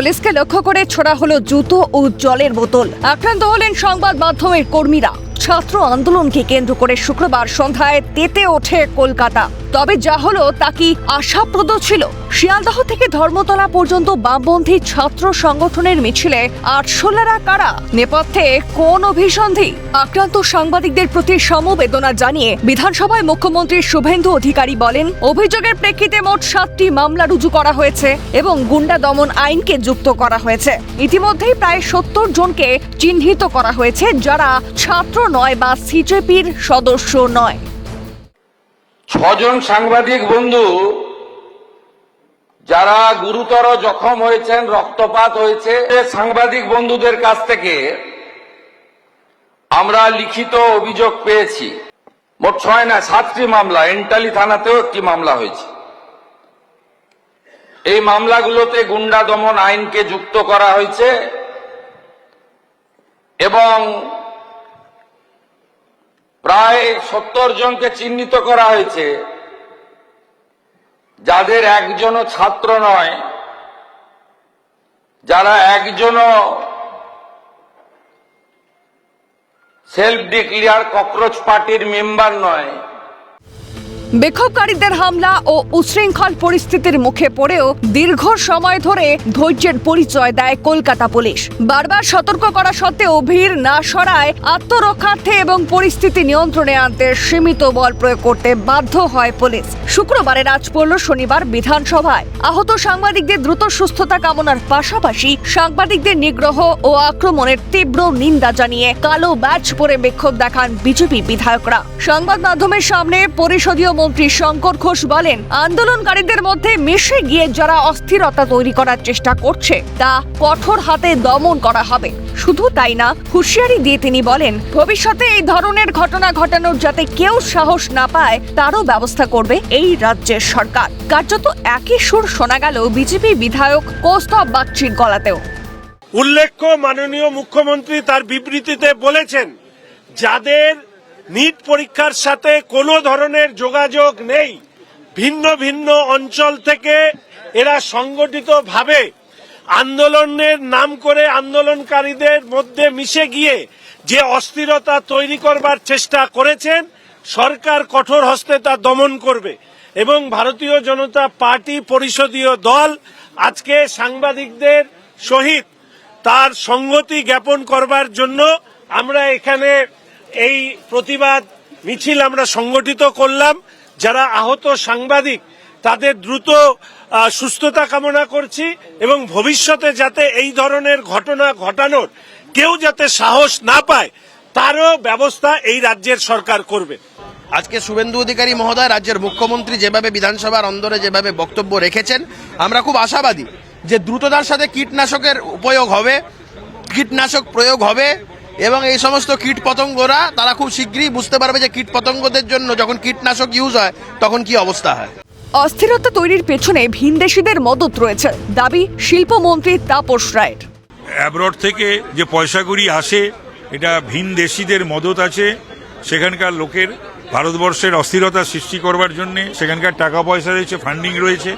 পুলিশকে লক্ষ্য করে ছোড়া হলো জুতো ও জলের বোতল। আক্রান্ত হলেন সংবাদ মাধ্যমের কর্মীরা। ছাত্র আন্দোলনকে কেন্দ্র করে শুক্রবার সন্ধ্যায় তেতে ওঠে কলকাতা। তবে যা হলো তা কি আশাপ্রদ ছিল? শিয়ালদহ থেকে ধর্মতলা পর্যন্ত বামপন্থী ছাত্র সংগঠনের মিছিলে আটশোলারা কারা? নেপথ্যে কোন অভিসন্ধি? আক্রান্ত সাংবাদিকদের প্রতি সমবেদনা জানিয়ে বিধানসভায় মুখ্যমন্ত্রী শুভেন্দু অধিকারী বলেন, অভিযোগের প্রেক্ষিতে মোট 7টি মামলা রুজু করা হয়েছে এবং গুন্ডা দমন আইনকে যুক্ত করা হয়েছে। ইতিমধ্যেই প্রায় 70 জনকে চিহ্নিত করা হয়েছে, যারা ছাত্র নয় বা সিজেপির সদস্য নয়। 6 জন সাংবাদিক বন্ধু যারা গুরুতর জখম হয়েছেন, রক্তপাত হয়েছে, সাংবাদিক বন্ধুদের কাছ থেকে আমরা লিখিত অভিযোগ পেয়েছি। মোট 6 না 7টি মামলা, এন্টালি থানাতেও একটি মামলা হয়েছে। এই মামলাগুলোতে গুন্ডা দমন আইনকে যুক্ত করা হয়েছে এবং প্রায় 70 জনকে চিহ্নিত করা হয়েছে, যাদের একজনও ছাত্র নয়, যারা একজনও সেলফ ডিক্লেয়ার ককরোচ পার্টির মেম্বার নয়। বিক্ষোভকারীদের হামলা ও উচ্ছৃঙ্খল পরিস্থিতির মুখে পড়েও দীর্ঘ সময় ধরে ধৈর্যের পরিচয় দেয় কলকাতা পুলিশ। বারবার সতর্ক করা সত্ত্বেও ভিড় না সরায় আত্মরক্ষার্থে এবং পরিস্থিতি নিয়ন্ত্রণে আনতে সীমিত বল প্রয়োগ করতে বাধ্য হয় পুলিশ। শুক্রবারে রাত পড়ল শনিবার বিধানসভায়। আহত সাংবাদিকদের দ্রুত সুস্থতা কামনার পাশাপাশি সাংবাদিকদের নিগ্রহ ও আক্রমণের তীব্র নিন্দা জানিয়ে কালো ব্যাজ পরে বিক্ষোভ দেখান বিজেপি বিধায়করা। সংবাদ মাধ্যমের সামনে পরিষদীয় মন্ত্রী শঙ্কর ঘোষ বলেন, আন্দোলনকারীদের মধ্যে মিশে গিয়ে যারা অস্থিরতা তৈরি করার চেষ্টা করছে তা কঠোর হাতে দমন করা হবে। শুধু তাই না, হুঁশিয়ারি দিয়ে তিনি বলেন, ভবিষ্যতে এই ধরনের ঘটনা ঘটানোর যাতে কেউ সাহস না পায় তারও ব্যবস্থা করবে এই রাজ্যের সরকার। কার্যত একই সুর শোনা গেল বিজেপি বিধায়ক কৌস্তব বাগচির গলাতেও। উল্লেখ্য, মাননীয় মুখ্যমন্ত্রী তার বিবৃতিতে বলেছেন, যাদের নিট পরীক্ষার সাথে কোনো ধরনের যোগাযোগ নেই, ভিন্ন ভিন্ন অঞ্চল থেকে এরা সংগঠিতভাবে আন্দোলনের নাম করে আন্দোলনকারীদের মধ্যে মিশে গিয়ে যে অস্থিরতা তৈরি করবার চেষ্টা করেছেন, সরকার কঠোর হস্তে তা দমন করবে। এবং ভারতীয় জনতা পার্টি পরিষদীয় দল আজকে সাংবাদিকদের সহিত তার সংগতি জ্ঞাপন করবার জন্য আমরা এখানে এই প্রতিবাদ মিছিল আমরা সংগঠিত করলাম। যারা আহত সাংবাদিক তাদের দ্রুত সুস্থতা কামনা করছি এবং ভবিষ্যতে যাতে এই ধরনের ঘটনা ঘটানোর কেউ যাতে সাহস না পায় তারও ব্যবস্থা এই রাজ্যের সরকার করবে। আজকে শুভেন্দু অধিকারী মহোদয়, রাজ্যের মুখ্যমন্ত্রী যেভাবে বিধানসভার অন্দরে যেভাবে বক্তব্য রেখেছেন, আমরা খুব আশাবাদী যে দ্রুততার সাথে কীটনাশকের কীটনাশক প্রয়োগ হবে এবং এই সমস্ত কীট পতঙ্গরা তারা খুব শীঘ্রই বুঝতে পারবে যে কীট পতঙ্গদের জন্য যখন কীটনাশক ইউজ হয় তখন কি অবস্থা হয়। অস্থিরতা তৈরির পেছনে ভিনদেশীদের মদত রয়েছে, দাবি শিল্পমন্ত্রী তাপস রায়ের। অ্যাব্রড থেকে যে পয়সাগুলি আসে, এটা ভিনদেশীদের মদত আছে। সেখানকার লোকের ভারতবর্ষের অস্থিরতা সৃষ্টি করবার জন্য সেখানকার টাকা পয়সা রয়েছে, ফান্ডিং রয়েছে,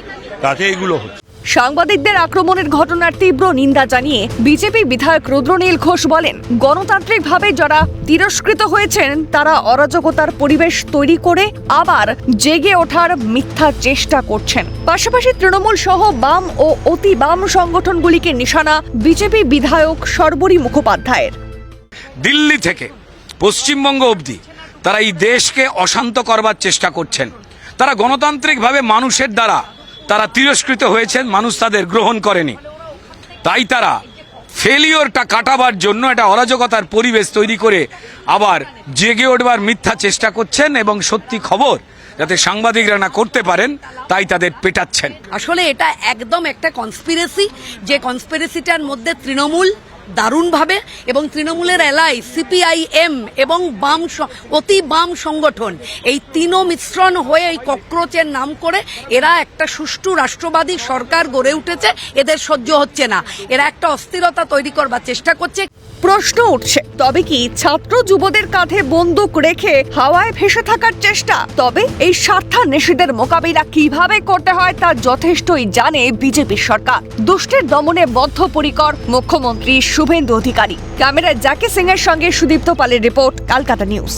তাতে এগুলো হচ্ছে। সাংবাদিকদের আক্রমণের ঘটনার তীব্র নিন্দা জানিয়ে বিজেপি বিধায়ক রুদ্রনীল ঘোষ বলেন, গণতান্ত্রিকভাবে যারা তিরস্কৃত হয়েছেন তারা অরাজকতার পরিবেশ তৈরি করে আবার জেগে ওঠার মিথ্যা চেষ্টা করছেন। পাশাপাশি তৃণমূল সহ বাম ও অতি বাম সংগঠনগুলিকে নিশানা বিজেপি বিধায়ক সর্বরী মুখোপাধ্যায়ের। দিল্লি থেকে পশ্চিমবঙ্গ অবধি তারা এই দেশকে অশান্ত করবার চেষ্টা করছেন। তারা গণতান্ত্রিকভাবে মানুষের দ্বারা তারা তিরস্কৃত হয়েছেন, মানুষ তাদের গ্রহণ করেনি। তাই তারা ফেলিওরটা কাটাবার জন্য একটা অরাজকতার পরিবেশ তৈরি করে আবার জেগে উঠবার মিথ্যা চেষ্টা করছেন এবং সত্যি খবর যাতে সাংবাদিকরা না করতে পারেন তাই তাদের পেটাচ্ছেন। আসলে এটা একদম একটা কনস্পিরেসি, যে কনস্পিরেসিটার মধ্যে তৃণমূল দারুণভাবে এবং তৃণমূলের এলাই সিপিআইএম এবং বাম অতি বাম সংগঠন এই তিনও মিশ্রণ হয়ে এই ককরোচের নাম করে এরা একটা সুষ্ঠু রাষ্ট্রবাদী সরকার গড়ে উঠেছে। এদের সহ্য হচ্ছে না, এরা একটা অস্থিরতা তৈরি করবার চেষ্টা করছে। প্রশ্ন উঠছে, তবে কি ছাত্র যুবদের কাঁধে বন্দুক রেখে হাওয়ায় ভেসে থাকার চেষ্টা? তবে এই স্বার্থান্বেষীদের মোকাবিলা কিভাবে করতে হয় তা যথেষ্টই জানে বিজেপি সরকার। দুষ্টের দমনে বদ্ধপরিকর মুখ্যমন্ত্রী শুভেন্দু অধিকারী। ক্যামেরায় জাকি সিং এর সঙ্গে সুদীপ্ত পালের রিপোর্ট, কলকাতা নিউজ।